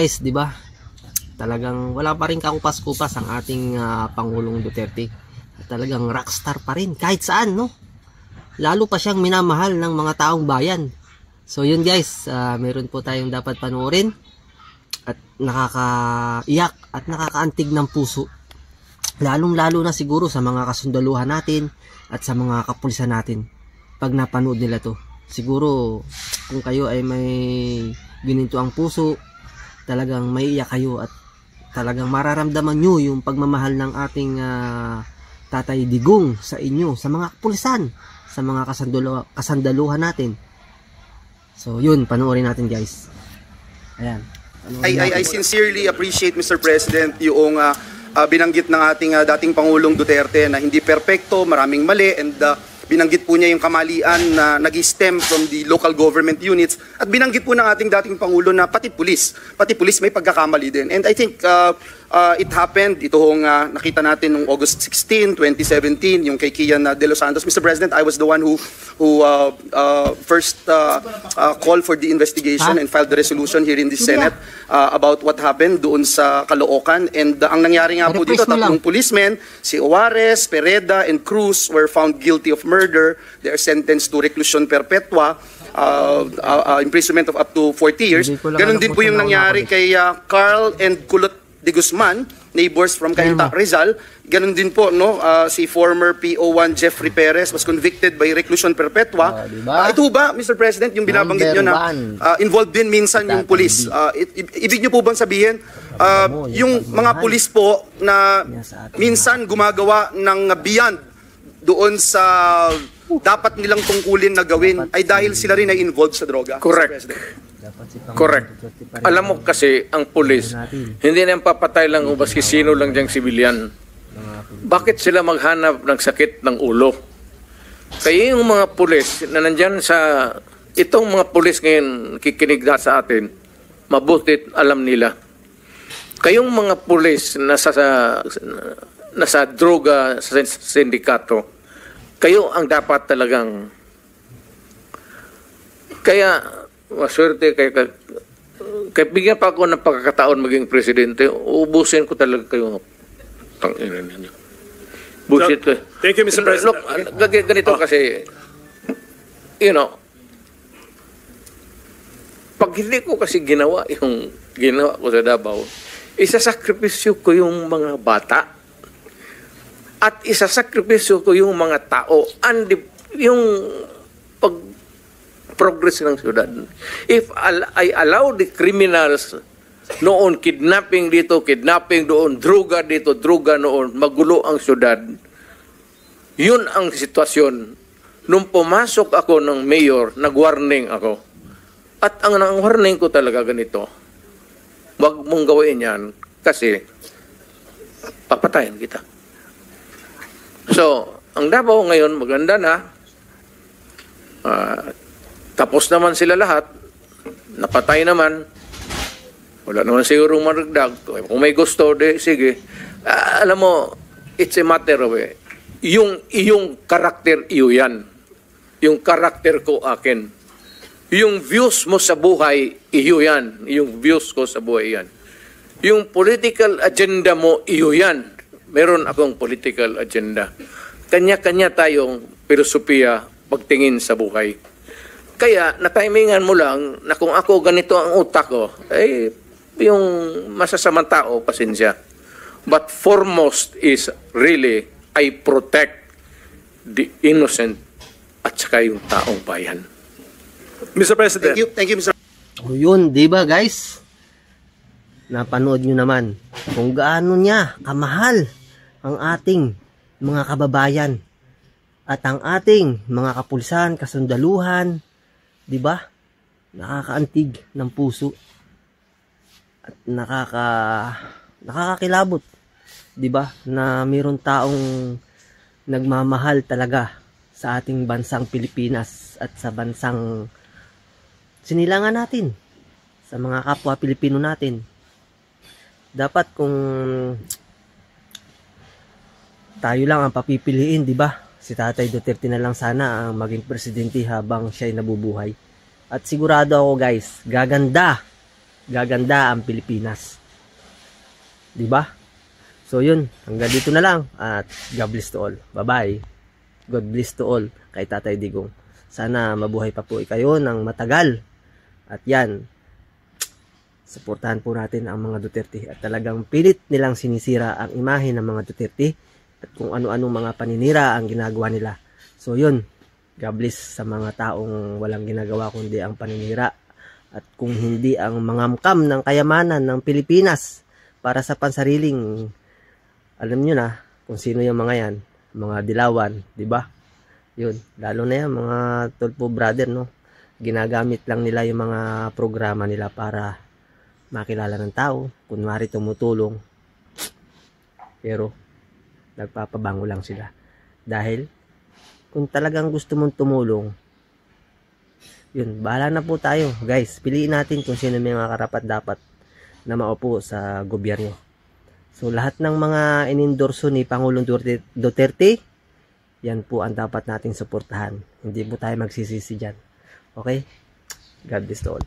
guys, di ba? Talagang wala pa rin kakupas-kupas ang ating Pangulong Duterte. Talagang rockstar pa rin kahit saan, no? Lalo pa siyang minamahal ng mga taong bayan. So yun guys, meron po tayong dapat panoorin at nakakaiyak at nakakaantig ng puso. Lalong-lalo na siguro sa mga kasundaluhan natin at sa mga kapulisan natin. Pag napanood nila to, siguro kung kayo ay may gininto ang puso, talagang maiiyak kayo at talagang mararamdaman nyo yung pagmamahal ng ating Tatay Digong sa inyo, sa mga kapulisan, sa mga kasandaluhan natin. So yun, panoorin natin guys. Ayan. I sincerely appreciate, Mr. President, yung binanggit ng ating dating Pangulong Duterte na hindi perpekto, maraming mali, and binanggit po niya yung kamalian na nag-stem from the local government units, at binanggit po ng ating dating Pangulo na pati pulis may pagkakamali din. And I think it happened, ito hong nakita natin noong August 16, 2017, yung kay Kian De Los Santos. Mr. President, I was the one who first called for the investigation and filed the resolution here in the Senate about what happened doon sa Caloocan. And ang nangyari nga po dito, tatlong policemen, si Juarez, Pereda, and Cruz were found guilty of murder. They are sentenced to reclusion perpetua, imprisonment of up to 40 years. Ganon din po yung nangyari kay Carl and Kulot de Guzman, neighbors from Cainta, Rizal. Ganon din po, no, si former PO1 Jeffrey Perez was convicted by reclusion perpetua. Ito ba, Mr. President, yung binabanggit nyo na involved din minsan yung pulis? Ibig nyo po bang sabihin, yung mga pulis po na minsan gumagawa ng beyond doon sa dapat nilang tungkulin na gawin ay dahil sila rin ay involved sa droga? Correct. Correct. Alam mo kasi, ang pulis, hindi na papatay lang o baski sino lang diyang sibilyan. Bakit sila maghanap ng sakit ng ulo? Kaya yung mga pulis na nandyan sa, itong mga pulis ngayon kikinig na sa atin, mabutit alam nila. Kayong mga pulis na nasa droga sa sindikato, kayo ang dapat talagang, kaya maswerte kaya bigyan pa ako ng pagkakataon maging presidente, ubusin ko talaga kayo. Tangina ninyo. Bullshit ko. Thank you, Mr. President. Look, ganito kasi, you know, pag hindi ko kasi ginawa yung ginawa ko sa Davao, isasakripisyo ko yung mga bata at isasakripisyo ko yung mga tao and yung progress ng syudad. If I allow the criminals noon, kidnapping dito, kidnapping doon, druga dito, druga noon, magulo ang syudad, yun ang sitwasyon. Nung pumasok ako ng mayor, nag-warning ako. At ang warning ko talaga ganito, wag mong gawin yan kasi papatayin kita. So, ang Davao ngayon, maganda na, tapos naman sila lahat, napatay naman, wala naman siguro maragdag. Kung may gusto, sige. Alam mo, it's a matter of yung karakter, iyo yan. Yung karakter ko akin. Yung views mo sa buhay, iyo yan. Yung views ko sa buhay yan. Yung political agenda mo, iyo yan. Meron akong political agenda. Kanya-kanya tayong filosofiya pagtingin sa buhay. Kaya, natimingan mo lang na kung ako ganito ang utak ko, eh, yung masasamang tao, pasensya. But foremost is really, I protect the innocent at saka yung taong bayan. Mr. President. Thank you, Mr. O yun, diba guys? Napanood nyo naman kung gaano niya kamahal ang ating mga kababayan at ang ating mga kapulisan, kasundaluhan. Diba? Nakakaantig ng puso at nakakakilabot, diba? Na mayroon taong nagmamahal talaga sa ating bansang Pilipinas at sa bansang sinilangan natin, sa mga kapwa Pilipino natin. Dapat kung tayo lang ang papipiliin, diba? Si Tatay Duterte na lang sana ang maging presidente habang siya ay nabubuhay. At sigurado ako guys, gaganda gaganda ang Pilipinas. 'Di ba? So yun, hanggang dito na lang at God bless to all. Bye-bye. God bless to all kay Tatay Digong. Sana mabuhay pa po kayo ng matagal. At yan, suportahan po natin ang mga Duterte at talagang pilit nilang sinisira ang imahe ng mga Duterte at kung ano-ano mga paninira ang ginagawa nila. So yun, God bless sa mga taong walang ginagawa kundi ang paninira at kung hindi ang mangamkam ng kayamanan ng Pilipinas para sa pansariling, alam nyo na kung sino yung mga yan, mga dilawan, di ba? Yun, lalo na yan mga Tulfo brother, no? Ginagamit lang nila yung mga programa nila para makilala ng tao, kunwari tumutulong, pero nagpapabango lang sila. Dahil kung talagang gusto mong tumulong, yun, bahala na po tayo guys, piliin natin kung sino may mga karapat dapat na maupo sa gobyerno. So lahat ng mga inendorso ni Pangulong Duterte, yan po ang dapat nating suportahan. Hindi po tayo magsisisi dyan. Okay? God bless to all.